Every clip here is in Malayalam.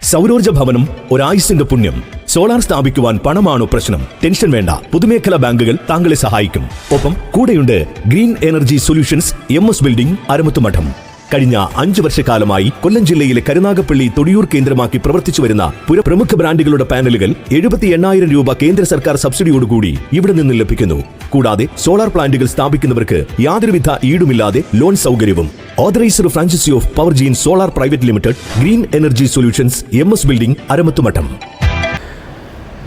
സൗരോർജ്ജ ഭവനം ഒരായുസിന്റെ പുണ്യം. സോളാർ സ്ഥാപിക്കുവാൻ പണമാണോ പ്രശ്നം? ടെൻഷൻ വേണ്ട, പൊതുമേഖലാ ബാങ്കുകൾ താങ്കളെ സഹായിക്കും. ഒപ്പം കൂടെയുണ്ട് green energy solutions MS building Aramuthumadam. കഴിഞ്ഞ 5 വർഷക്കാലമായി കൊല്ലം ജില്ലയിലെ കരുനാഗപ്പള്ളി തൊടിയൂർ കേന്ദ്രമാക്കി പ്രവർത്തിച്ചു വരുന്ന പ്രമുഖ ബ്രാൻഡുകളുടെ പാനലുകൾ 78,000 രൂപ കേന്ദ്ര സർക്കാർ സബ്സിഡിയോടുകൂടി ഇവിടെ നിന്ന് ലഭിക്കുന്നു. കൂടാതെ സോളാർ പ്ലാന്റുകൾ സ്ഥാപിക്കുന്നവർക്ക് യാതൊരുവിധ ഈടുമില്ലാതെ ലോൺ സൗകര്യവും. Authorised franchise of Powergen solar private limited, green energy solutions, MS building Aramuthumadam.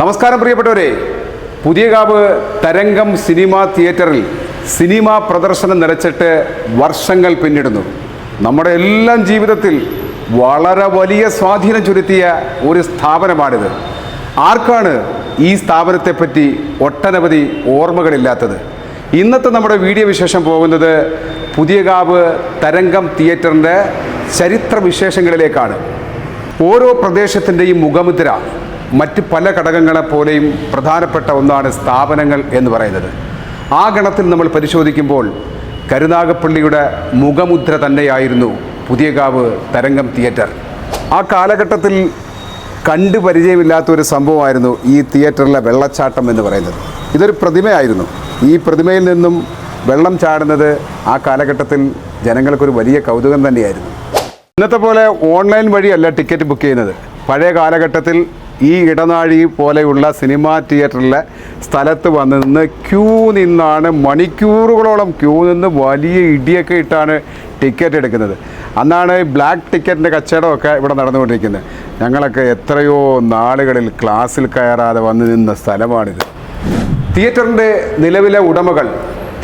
നമസ്കാരം പ്രിയപ്പെട്ടവരെ, പുതിയകാവ് തരംഗം സിനിമാ തിയേറ്ററിൽ സിനിമാ പ്രദർശനം നിലച്ചിട്ട് വർഷങ്ങൾ പിന്നിടുന്നു. നമ്മുടെ എല്ലാം ജീവിതത്തിൽ വളരെ വലിയ സ്വാധീനം ചെലുത്തിയ ഒരു സ്ഥാപനമാണിത്. ആർക്കാണ് ഈ സ്ഥാപനത്തെപ്പറ്റി ഒട്ടനവധി ഓർമ്മകളില്ലാത്തത്? ഇന്നത്തെ നമ്മുടെ വീഡിയോ വിശേഷം പോകുന്നത് പുതിയകാവ് തരംഗം തിയേറ്ററിൻ്റെ ചരിത്ര വിശേഷങ്ങളിലേക്കാണ്. ഓരോ പ്രദേശത്തിൻ്റെയും മുഖമുദ്ര മറ്റ് പല ഘടകങ്ങളെപ്പോലെയും പ്രധാനപ്പെട്ട ഒന്നാണ് സ്ഥാപനങ്ങൾ എന്ന് പറയുന്നത്. ആ ഗണത്തിൽ നമ്മൾ പരിശോധിക്കുമ്പോൾ കരുനാഗപ്പള്ളിയുടെ മുഖമുദ്ര തന്നെയായിരുന്നു പുതിയകാവ് തരംഗം തിയേറ്റർ. ആ കാലഘട്ടത്തിൽ കണ്ടു പരിചയമില്ലാത്തൊരു സംഭവമായിരുന്നു ഈ തിയേറ്ററിലെ വെള്ളച്ചാട്ടം എന്ന് പറയുന്നത്. ഇതൊരു പ്രതിമയായിരുന്നു. ഈ പ്രതിമയിൽ നിന്നും വെള്ളം ചാടുന്നത് ആ കാലഘട്ടത്തിൽ ജനങ്ങൾക്കൊരു വലിയ കൗതുകം തന്നെയായിരുന്നു. ഇന്നത്തെ പോലെ ഓൺലൈൻ വഴിയല്ല ടിക്കറ്റ് ബുക്ക് ചെയ്യുന്നത്. പഴയ കാലഘട്ടത്തിൽ ഈ ഇടനാഴി പോലെയുള്ള സിനിമാ തിയേറ്ററിലെ സ്ഥലത്ത് വന്ന് നിന്ന് ക്യൂ നിന്നാണ്, മണിക്കൂറുകളോളം ക്യൂ നിന്ന് വലിയ ഇടിയൊക്കെ ഇട്ടാണ് ടിക്കറ്റ് എടുക്കുന്നത്. അന്നാണ് ബ്ലാക്ക് ടിക്കറ്റിൻ്റെ കച്ചവടമൊക്കെ ഇവിടെ നടന്നുകൊണ്ടിരിക്കുന്നത്. ഞങ്ങളൊക്കെ എത്രയോ നാളുകളിൽ ക്ലാസ്സിൽ കയറാതെ വന്ന് നിന്ന സ്ഥലമാണിത്. തിയേറ്ററിൻ്റെ നിലവിലെ ഉടമകൾ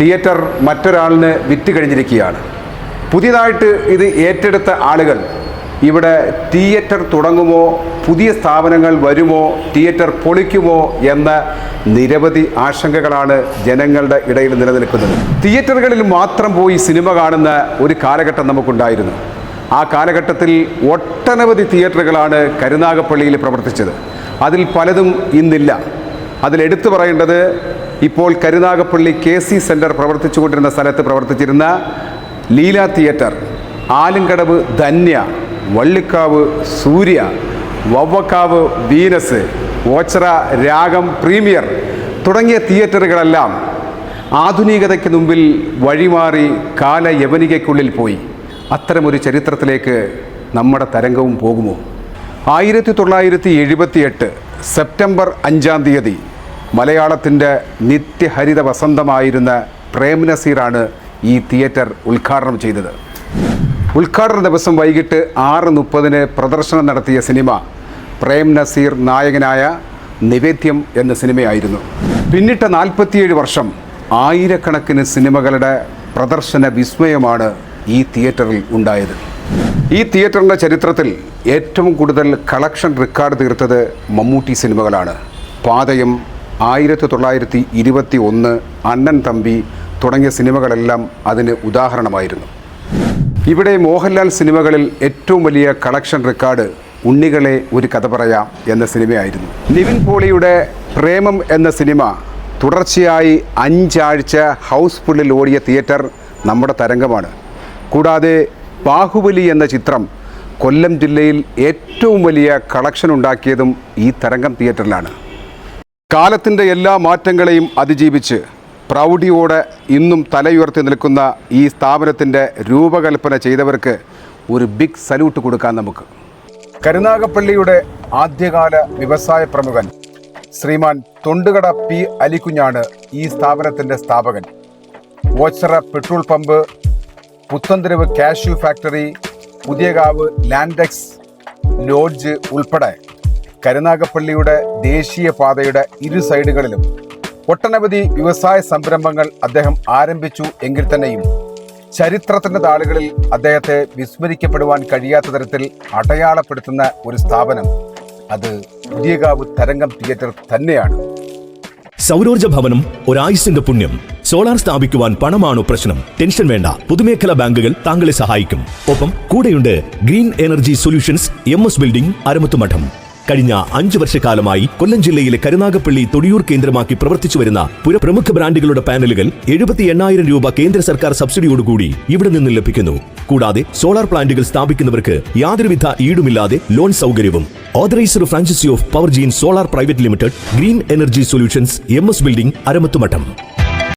തിയേറ്റർ മറ്റൊരാളിന് വിറ്റ് കഴിഞ്ഞിരിക്കുകയാണ്. പുതിയതായിട്ട് ഇത് ഏറ്റെടുത്ത ആളുകൾ ഇവിടെ തിയേറ്റർ തുടങ്ങുമോ, പുതിയ സ്ഥാപനങ്ങൾ വരുമോ, തിയേറ്റർ പൊളിക്കുമോ എന്ന നിരവധി ആശങ്കകളാണ് ജനങ്ങളുടെ ഇടയിൽ നിലനിൽക്കുന്നത്. തിയേറ്ററുകളിൽ മാത്രം പോയി സിനിമ കാണുന്ന ഒരു കാലഘട്ടം നമുക്കുണ്ടായിരുന്നു. ആ കാലഘട്ടത്തിൽ ഒട്ടനവധി തിയേറ്ററുകളാണ് കരുനാഗപ്പള്ളിയിൽ പ്രവർത്തിച്ചത്. അതിൽ പലതും ഇന്നില്ല. അതിലെടുത്തു പറയേണ്ടത് ഇപ്പോൾ കരുനാഗപ്പള്ളി KC സെൻറ്റർ പ്രവർത്തിച്ചു കൊണ്ടിരുന്ന സ്ഥലത്ത് പ്രവർത്തിച്ചിരുന്ന ലീല തിയേറ്റർ, ആലുംകടവ് ധന്യ, വള്ളിക്കാവ് സൂര്യ, വവ്വക്കാവ് വീനസ്, ഓച്ചിറ രാഗം പ്രീമിയർ തുടങ്ങിയ തിയേറ്ററുകളെല്ലാം ആധുനികതയ്ക്ക് മുമ്പിൽ വഴിമാറി കാലയവനികയ്ക്കുള്ളിൽ പോയി. അത്തരമൊരു ചരിത്രത്തിലേക്ക് നമ്മുടെ തരംഗവും പോകുമോ? 1978 സെപ്റ്റംബർ 5-ാം തീയതി മലയാളത്തിൻ്റെ നിത്യഹരിത വസന്തമായിരുന്ന പ്രേം നസീറാണ് ഈ തിയേറ്റർ ഉദ്ഘാടനം ചെയ്തത്. ഉദ്ഘാടന ദിവസം വൈകിട്ട് 6:30 പ്രദർശനം നടത്തിയ സിനിമ പ്രേം നസീർ നായകനായ നിവേദ്യം എന്ന സിനിമയായിരുന്നു. പിന്നിട്ട 47 വർഷം ആയിരക്കണക്കിന് സിനിമകളുടെ പ്രദർശന വിസ്മയമാണ് ഈ തിയേറ്ററിൽ ഉണ്ടായത്. ഈ തിയേറ്ററിൻ്റെ ചരിത്രത്തിൽ ഏറ്റവും കൂടുതൽ കളക്ഷൻ റെക്കോർഡ് തീർത്തത് മമ്മൂട്ടി സിനിമകളാണ്. പാതയം, 1921, അണ്ണൻ തമ്പി തുടങ്ങിയ സിനിമകളെല്ലാം അതിന് ഉദാഹരണമായിരുന്നു. ഇവിടെ മോഹൻലാൽ സിനിമകളിൽ ഏറ്റവും വലിയ കളക്ഷൻ റെക്കോർഡ് ഉണ്ണികളെ ഒരു കഥ പറയാം എന്ന സിനിമയായിരുന്നു. നിവിൻ പോളിയുടെ പ്രേമം എന്ന സിനിമ തുടർച്ചയായി 5 ആഴ്ച ഹൗസ്ഫുള്ളിൽ ഓടിയ തിയേറ്റർ നമ്മുടെ തരംഗമാണ്. കൂടാതെ ബാഹുബലി എന്ന ചിത്രം കൊല്ലം ജില്ലയിൽ ഏറ്റവും വലിയ കളക്ഷൻ ഉണ്ടാക്കിയതും ഈ തരംഗം തിയേറ്ററിലാണ്. കാലത്തിൻ്റെ എല്ലാ മാറ്റങ്ങളെയും അതിജീവിച്ച് പ്രൗഢിയോടെ ഇന്നും തലയുയർത്തി നിൽക്കുന്ന ഈ സ്ഥാപനത്തിൻ്റെ രൂപകൽപ്പന ചെയ്തവർക്ക് ഒരു ബിഗ് സല്യൂട്ട് കൊടുക്കാൻ നമുക്ക്. കരുനാഗപ്പള്ളിയുടെ ആദ്യകാല വ്യവസായ പ്രമുഖൻ ശ്രീമാൻ തൊണ്ടുകട P. അലിക്കുഞ്ഞാണ് ഈ സ്ഥാപനത്തിൻ്റെ സ്ഥാപകൻ. Ochira petrol pump, Puthentheruvu cashew factory, Puthiyakavu Landex lodge ഉൾപ്പെടെ കരുനാഗപ്പള്ളിയുടെ ദേശീയ പാതയുടെ ഇരു സൈഡുകളിലും ഒട്ടനവധി വ്യവസായ സംരംഭങ്ങൾ അദ്ദേഹം ആരംഭിച്ചു എങ്കിൽ തന്നെയും ചരിത്രത്തിൻ്റെ താളുകളിൽ അദ്ദേഹത്തെ വിസ്മരിക്കപ്പെടുവാൻ കഴിയാത്ത തരത്തിൽ അടയാളപ്പെടുത്തുന്ന ഒരു സ്ഥാപനം അത് പുതിയകാവ് തരംഗം തിയേറ്റർ തന്നെയാണ്. സൗരോർജ്ജ ഭവനം ഒരായുസിന്റെ പുണ്യം. സോളാർ സ്ഥാപിക്കുവാൻ പണമാണോ പ്രശ്നം? ടെൻഷൻ വേണ്ട, പൊതുമേഖലാ ബാങ്കുകൾ താങ്കളെ സഹായിക്കും. ഒപ്പം കൂടെയുണ്ട് green energy solutions, MS building Aramuthumadam. കഴിഞ്ഞ 5 വർഷക്കാലമായി കൊല്ലം ജില്ലയിലെ കരുനാഗപ്പള്ളി തൊടിയൂർ കേന്ദ്രമാക്കി പ്രവർത്തിച്ചു വരുന്ന പ്രമുഖ ബ്രാൻഡുകളുടെ പാനലുകൾ 78,000 രൂപ കേന്ദ്ര സർക്കാർ സബ്സിഡിയോടുകൂടി ഇവിടെ നിന്ന് ലഭിക്കുന്നു. കൂടാതെ സോളാർ പ്ലാന്റുകൾ സ്ഥാപിക്കുന്നവർക്ക് യാതൊരുവിധ ഈടുമില്ലാതെ ലോൺ സൗകര്യവും. Authorised franchise of Powergen solar private limited, green energy solutions, MS building, അരമത്തുമഠം.